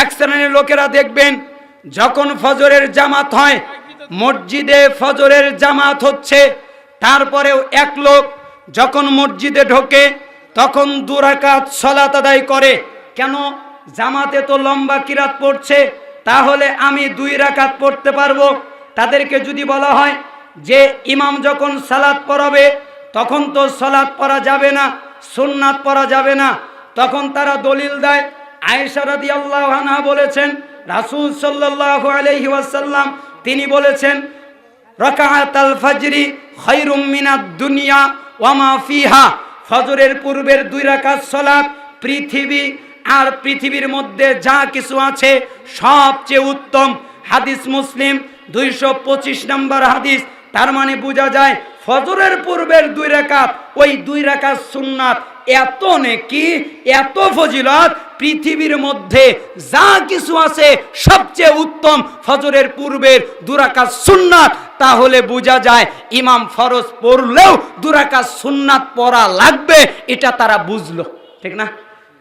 এক শ্রেণীর লোকেরা দেখবেন যখন ফজরের জামাত হয়, মসজিদে ফজরের জামাত হচ্ছে, তারপরেও এক লোক যখন মসজিদে ঢোকে তখন 2 রাকাত সালাত আদায় করে। কেন? জামাতে তো লম্বা কিরাত পড়ছে, তাহলে আমি 2 রাকাত পড়তে পারবো। তাদেরকে যদি বলা হয় যে ইমাম যখন সালাত পড়াবে তখন তো সালাত পড়া যাবে না, সুন্নাত পড়া যাবে না, তখন তারা দলিল দেয়। আয়েশা রাদিয়াল্লাহু আনহা বলেছেন, রাসূল সাল্লাল্লাহু আলাইহি ওয়াসাল্লাম তিনি বলেছেন, রাকাআতাল ফাজরি খায়রুম মিনাদ দুনিয়া ওয়া মা ফিহা। ফজরের পূর্বের 2 রাকাত সালাত পৃথিবী আর পৃথিবীর মধ্যে যা কিছু আছে সবচেয়ে উত্তম। হাদিস মুসলিম 225 নম্বর হাদিস। তার মানে বোঝা যায় ফজরের পূর্বের 2 রাকাত, ওই 2 রাকাত সুন্নাত এত নেকি, এত ফজিলত, পৃথিবীর মধ্যে যা কিছু আছে সবচেয়ে উত্তম ফজরের পূর্বের 2 রাকাত সুন্নাত। তাহলে বোঝা যায় ইমাম ফরজ পড়লেও 2 রাকাত সুন্নাত পড়া লাগবে, এটা তারা বুঝলো, ঠিক না?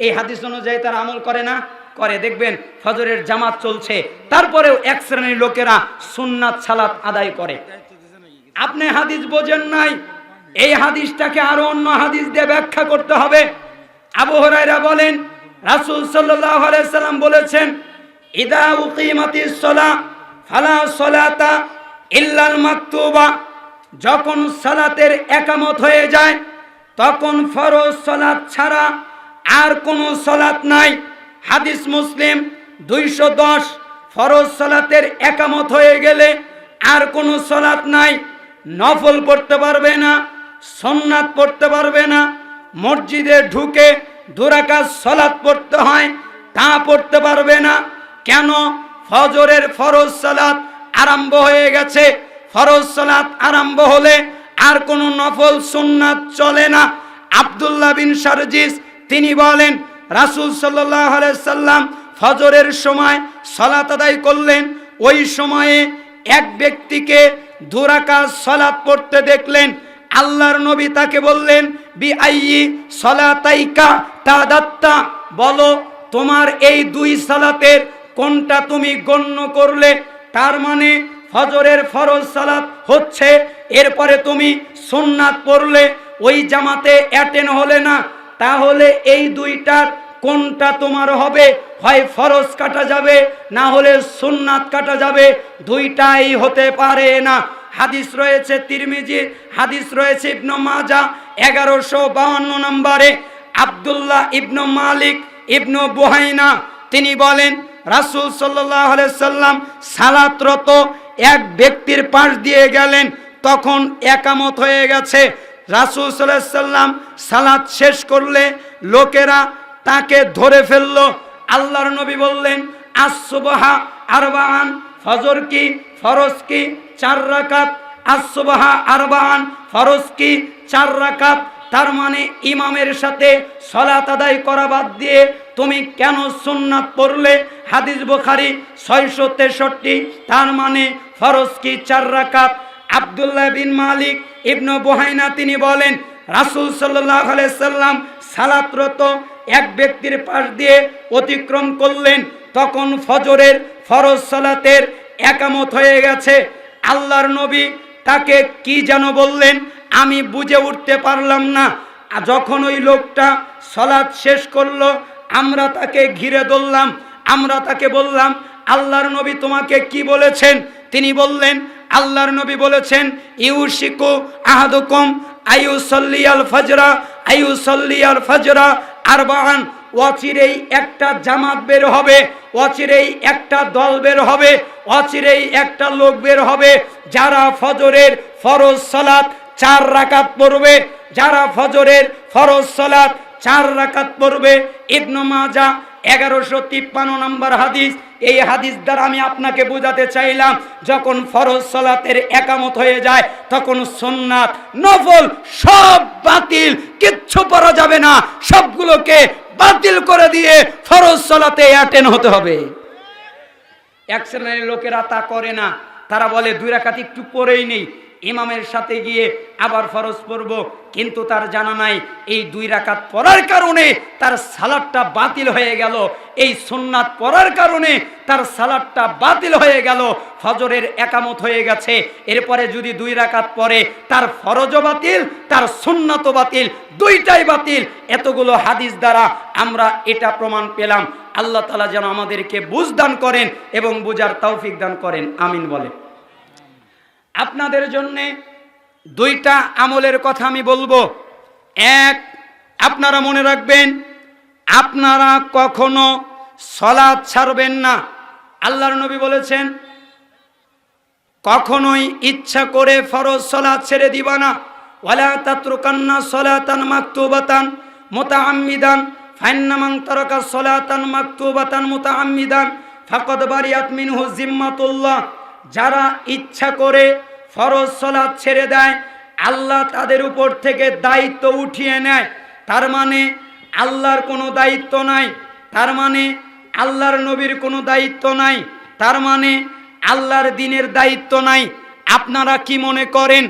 এই হাদিস অনুযায়ী তারা আমল করে না? করে। দেখবেন ফজরের জামাত চলছে, তারপরেও এক শ্রেণীর লোকেরা সুন্নাত সালাত আদায় করে। আপনি হাদিস বোঝেন নাই, এই হাদিসটাকে আরো অন্য হাদিস দিয়ে ব্যাখ্যা করতে হবে। আবু হুরায়রা বলেন, রাসূল সাল্লাল্লাহু আলাইহি সাল্লাম বলেছেন, ইদা উকিমাতিস সালাহ ফালা সালাতা ইল্লাল মাকতুবা। যখন সালাতের একামত হয়ে যায় তখন ফরজ সালাত ছাড়া আর কোনো সালাত নাই। হাদিস মুসলিম 210। ফরজ সালাতের একামত হয়ে গেলে আর কোনো সালাত নাই। নফল পড়তে পারবে না, সুন্নাত পড়তে পারবে না। মসজিদে ঢুকে 2 রাকাত সালাত পড়তে হয়, তা পড়তে পারবে না। কেন? ফজরের ফরজ সালাত আরম্ভ হয়ে গেছে। ফরজ সালাত আরম্ভ হলে আর কোনো নফল সুন্নাত চলে না। আব্দুল্লাহ বিন শারজিস তিনি বলেন, রাসূল সাল্লাল্লাহু আলাইহি সাল্লাম ফজরের সময় সালাত আদায় করলেন। ওই সময়ে এক ব্যক্তিকে 2 রাকাত সালাত পড়তে দেখলেন। আল্লাহর নবী তাকে বললেন, বি আইয়ি সালাতাইকা তাদাত্তা, বলো তোমার এই 2 সালাতের কোনটা তুমি গণ্য করলে? তার মানে ফজরের ফরজ সালাত হচ্ছে, এরপরে তুমি সুন্নাত পড়লে, ওই জামাতে অ্যাটেন্ড হলে না, তাহলে এই 2টার কোনটা তোমার হবে? হয় ফরজ কাটা যাবে, না হলে সুন্নাত কাটা যাবে, 2টাই হতে পারে না। হাদিস রয়েছে তিরমিজি, হাদিস রয়েছে ইবনে মাজাহ 1152 নম্বরে। আব্দুল্লাহ ইবনে মালিক ইবনে বুহাইনা তিনি বলেন, রাসূল সাল্লাল্লাহু আলাইহি সাল্লাম সালাতরত এক ব্যক্তির পাশ দিয়ে গেলেন, তখন একামত হয়ে গেছে। রাসূল সাল্লাল্লাহু আলাইহি সাল্লাম সালাত শেষ করলে লোকেরা তাকে ধরে ফেলল। আল্লাহর নবী বললেন, আস-সুবহা আরবাআন, ফজর কি ফরজ কি 4 রাকাত, আস-সুবহা আরবাআন, ফরজ কি 4 রাকাত। তার মানে ইমামের সাথে সালাত আদায় করা বাদ দিয়ে তুমি কেন সুন্নাত পড়লে? হাদিস বুখারী 663। তার মানে ফরজ কি 4 রাকাত। আব্দুল্লাহ বিন মালিক ইবনে বুহাইনা তিনি বলেন, রাসূল সাল্লাল্লাহু আলাইহি সাল্লাম সালাতরত এক ব্যক্তির পাশ দিয়ে অতিক্রম করলেন, তখন ফজরের ফরজ সালাতের একামত হয়ে গেছে। আল্লাহর নবী তাকে কি যেন বললেন, আমি বুঝে উঠতে পারলাম না। যখন ওই লোকটা সালাত শেষ করলো, আমরা তাকে ঘিরে ধরলাম, আমরা তাকে বললাম, আল্লাহর নবী তোমাকে কি বলেছেন? তিনি বললেন, আল্লাহর নবী বলেছেন, ইউশিকু আহাদুকুম আইয়ুসাল্লিয়াল ফাজরা আইয়ুসাল্লিয়াল ফাজরা আরবাআন। অচিরেই একটা জামাত বের হবে, অচিরেই একটা দল বের হবে, অচিরেই একটা লোক বের হবে যারা ফজরের ফরজ সালাত 4 রাকাত পড়বে, যারা ফজরের ফরজ সালাত 4 রাকাত পড়বে। ইবনে মাজাহ 1153 নম্বর হাদিস। এই হাদিস দ্বারা আমি আপনাকে বোঝাতে চাইলাম, যখন ফরজ সালাতের একামত হয়ে যায় তখন সুন্নাত নফল সব বাতিল, কিচ্ছু পড়া যাবে না, সবগুলোকে বাতিল করে দিয়ে ফরজ সালাতে অ্যাটেন্ড হতে হবে। এক শ্রেণীর লোকেরা তা করে না, তারা বলে 2 রাকাত একটু পড়েই নেই, ইমামের সাথে গিয়ে আবার ফরজ পড়ব, কিন্তু তার জানা নাই এই 2 রাকাত পড়ার কারণে তার সালাতটা বাতিল হয়ে গেল, এই সুন্নাত পড়ার কারণে তার সালাতটা বাতিল হয়ে গেল, ফজরের একামত হয়ে গেছে। এরপরে যদি 2 রাকাত পড়ে তার ফরজও বাতিল, তার সুন্নাতও বাতিল, দুইটাই বাতিল। এতগুলো হাদিস দ্বারা আমরা এটা প্রমাণ পেলাম। আল্লাহ তাআলা যেন আমাদেরকে বুঝ দান করেন এবং বুঝার তৌফিক দান করেন, আমিন বলে। আপনাদের জন্য 2টা আমলের কথা আমি বলবো। এক, আপনারা মনে রাখবেন, আপনারা কখনো সালাত ছাড়বেন না। আল্লাহর নবী বলেছেন কখনোই ইচ্ছা করে ফরজ সালাত ছেড়ে দিবা না। ওয়ালা তাতরুকান্না সালাতান মাকতুবাতান মুতাআম্মিদান ফাইন্না মান তারাকা সালাতান মাকতুবাতান মুতাআম্মিদান ফাকাদ বারিয়াত মিনহু জিম্মাতুল্লাহ। যারা ইচ্ছা করে ফরজ সালাত ছেড়ে দেয়, আল্লাহ তাদের উপর থেকে দায়িত্ব উঠিয়ে নেয়। তার মানে আল্লাহর কোনো দায়িত্ব নাই, তার মানে আল্লাহর নবীর কোনো দায়িত্ব নাই, তার মানে আল্লাহর দ্বীনের দায়িত্ব নাই। আপনারা কি মনে করেন?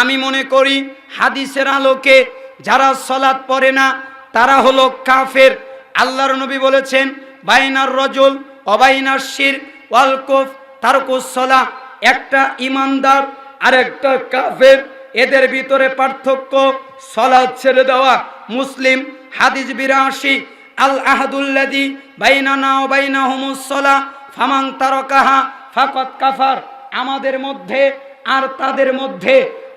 আমি মনে করি হাদিসের আলোকে যারা সালাত পড়ে না তারা হলো কাফের। আল্লাহর নবী বলেছেন বাইনার রজুল অবাইনার শিরক ওয়াল কুফর তারকুস সালাহ। একটা ইমানদার আর একটা কাফের, এদের ভিতরে পার্থক্য সালাত ছেড়ে দেওয়া। মুসলিম হাদিস 82, আল আহাদুল্লাযী বাইনানা ওয়া বাইনাহুমুস সালাহ ফামান তারাকাহা ফাকাদ কাফার। আমাদের মধ্যে আর তাদের মধ্যে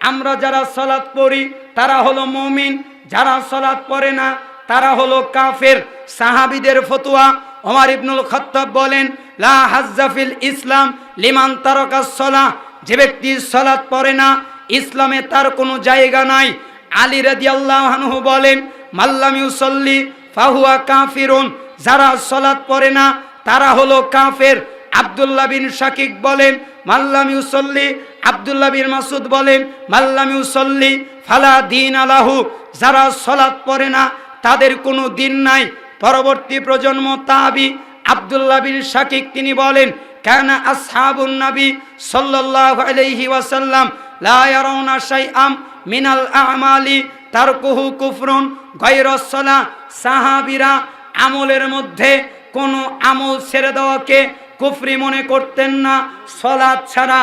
আমরা যারা সালাত পড়ি তারা হলো মুমিন, যারা সালাত পড়ে না তারা হলো কাফের। সাহাবীদের ফতোয়া, ওমর ইবনুল খাত্তাব বলেন লা হাজ্জা ফিল ইসলাম লিমান তারাকাস সালাহ। যে ব্যক্তি সালাত পড়ে না ইসলামে তার কোনো জায়গা নাই। আলী রাদিয়াল্লাহু আনহু বলেন মাল্লাম ইউসাল্লি ফাহুয়া কাফিরুন। যারা সালাত পড়ে না তারা হলো কাফের। আব্দুল্লাহ বিন শাকিক বলেন মাল্লাম ইউসাল্লি। আব্দুল্লাহ বিন মাসউদ বলেন মাল্লাম ইউসাল্লি ফালা দীন আলাহু। যারা সালাত পড়ে না তাদের কোনো দিন নাই। পরবর্তী প্রজন্ম তাবি আব্দুল্লাহ বিন শাকিক তিনি বলেন কানা আসহাবুন নবী সাল্লাল্লাহু আলাইহি ওয়াসাল্লাম লা ইয়ারাউনা শাইআম মিনাল আমালি তারকুহু কুফরুন গায়রাস সালাহ। সাহাবীরা আমলের মধ্যে কোনো আমল ছেড়ে দেওয়াকে কুফরি মনে করতেন না সালাত ছাড়া।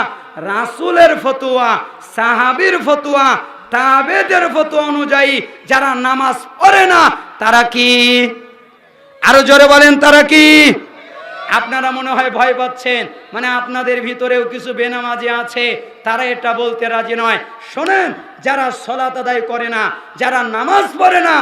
রাসূলের ফতোয়া, সাহাবীর ফতোয়া, তাবেদের ফতোয়া অনুযায়ী যারা নামাজ পড়ে না তারা কি? আরো জোরে বলেন, তারা কি? আপনারা মনে হয় ভয় পাচ্ছেন, মানে আপনাদের ভিতরেও কিছু বেনামাজি আছে, তারা এটা বলতে রাজি নয়। শোনেন, যারা সালাত আদায় করে না, যারা নামাজ পড়ে না,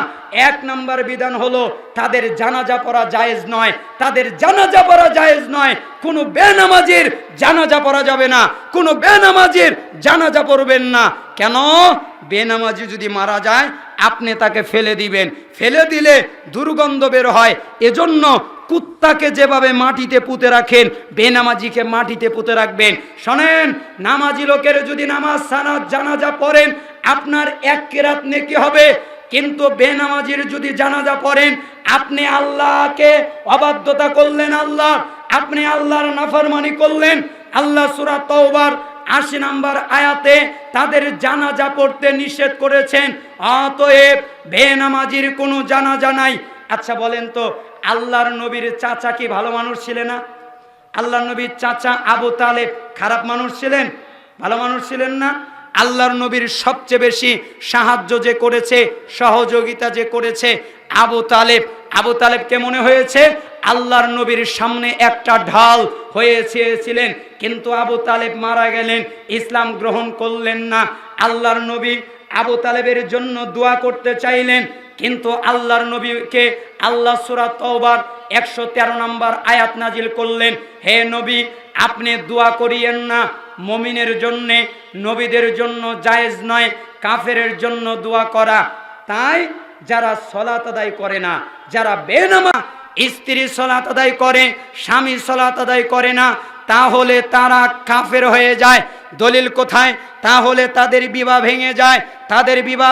1 নম্বর বিধান হলো তাদের জানাজা পড়া জায়েজ নয়। তাদের জানাজা পড়া জায়েজ নয়। কোনো বেনামাজির জানাজা পড়া যাবে না, কোনো বেনামাজির জানাজা পড়বেন না। কেন? বেনামাজি যদি মারা যায় আপনি তাকে ফেলে দিবেন, ফেলে দিলে দুর্গন্ধ বের হয়। এজন্য কুত্তাকে যেভাবে মাটিতে পুঁতে রাখেন, বেনামাজিকে মাটিতে পুঁতে রাখবেন। শোনেন, নামাজি লোকের যদি নামাজ সালাত জানাজা পড়েন আপনার 1 কিরাত নেকি হবে, কিন্তু বেনামাজির যদি জানাজা পড়েন আপনি আল্লাহকে অবাধ্যতা করলেন, আপনি আল্লাহর নাফরমানি করলেন। আল্লাহ সূরা তাওবার 80 নম্বর আয়াতে তাদের জানাজা পড়তে নিষেধ করেছেন। অতএব বেনামাজির কোনো জানাজা নাই। আচ্ছা বলেন তো, আল্লাহর নবীর চাচা কি ভালো মানুষ ছিলেন না? আল্লাহর নবীর চাচা আবু তালেব খারাপ মানুষ ছিলেন? ভালো মানুষ ছিলেন না? আল্লাহর নবীর সবচেয়ে বেশি সাহায্য যে করেছে, সহযোগিতা যে করেছে আবু তালেব। আবু তালেবকে মনে হয়েছে আল্লাহর নবীর সামনে একটা ঢাল হয়েছিলেন, কিন্তু আবু তালেব মারা গেলেন, ইসলাম গ্রহণ করলেন না। আল্লাহর নবী আবু তালেবের জন্য দোয়া করতে চাইলেন, কিন্তু আল্লাহর নবীকে আল্লাহ সূরা তাওবার 113 নম্বর আয়াত নাজিল করলেন, হে নবী আপনি দোয়া করিয়েন না, মুমিনের জন্য, নবীদের জন্য জায়েজ নয় কাফেরের জন্য দোয়া করা। তাই যারা সালাত আদায় করে না, যারা বেনামাজ, স্ত্রী সালাত আদায় করে, স্বামী সালাত আদায় করে না, তাহলে তারা কাফের হয়ে যায়। দলিল কোথায়? তাহলে তাদের বিবাহ ভেঙে যায়, তাদের বিবাহ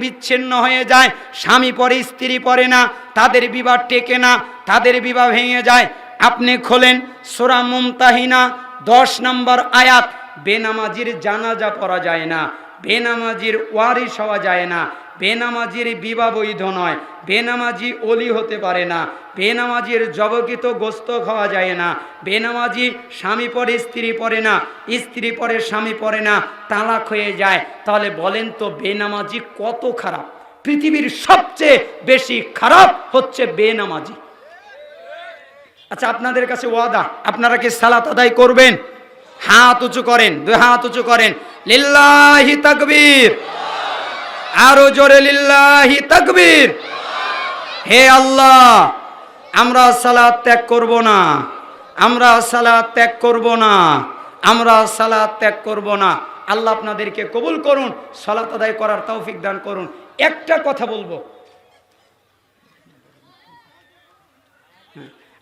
বিচ্ছিন্ন হয়ে যায়। স্বামী পরে, স্ত্রী পরে না, তাদের বিবাহ টেকে না, তাদের বিবাহ ভেঙে যায়। আপনি খোলেন সূরা মুমতাহিনা 10 নম্বর আয়াত, বেনামাজির জানাজা পড়া যায় না, বেনামাজির ওয়ারিশ হওয়া যায় না, বেনামাজির বিবাহ বৈধ নয়, বেনামাজি অলি হতে পারে না, বেনামাজির জবকিত গোস্ত খাওয়া যায় না, বেনামাজি স্বামী পরে স্ত্রী পরে না, স্ত্রী পরে স্বামী পরে না, তালাক হয়ে যায়। তাহলে বলেন তো বেনামাজি কত খারাপ? পৃথিবীর সবচেয়ে বেশি খারাপ হচ্ছে বেনামাজি। আচ্ছা, আপনাদের কাছে ওয়াদা, আপনারা কি সালাত আদায় করবেন? হাত উঁচু করেন, দুই হাত উঁচু করেন। লিল্লাহি তাকবীর, আরো জোরে লিল্লাহি তাকবীর। হে আল্লাহ, আমরা সালাত ত্যাগ করব না, আমরা সালাত ত্যাগ করব না, আমরা সালাত ত্যাগ করব না। আল্লাহ আপনাদেরকে কবুল করুন, সালাত আদায় করার তৌফিক দান করুন। একটা কথা বলবো,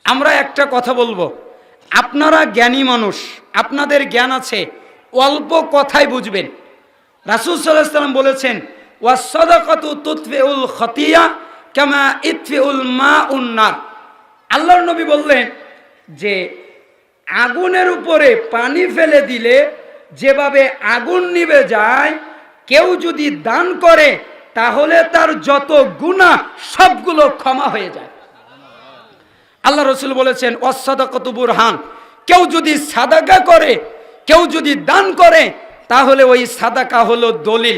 আমরা একটা কথা বলবো, আপনারা জ্ঞানী মানুষ, আপনাদের জ্ঞান আছে, অল্প কথাই বুঝবেন। রাসূল সাল্লাল্লাহু আলাইহি ওয়াসাল্লাম বলেছেন, ওয়াস-সাদাকাতু তুতফিউল খাতিয়া কামা ইতফিউল মাউন নার। আল্লাহর নবী বললেন যে আগুনের উপরে পানি ফেলে দিলে যেভাবে আগুন নিভে যায়, কেউ যদি দান করে তাহলে তার যত গুনাহ সবগুলো ক্ষমা হয়ে যায়। আল্লাহ রসুল বলেছেন, ওয়াস-সাদাকাতু বুরহান, কেউ যদি সাদাকা করে, কেউ যদি দান করে, তাহলে ওই সাদাকা হলো দলিল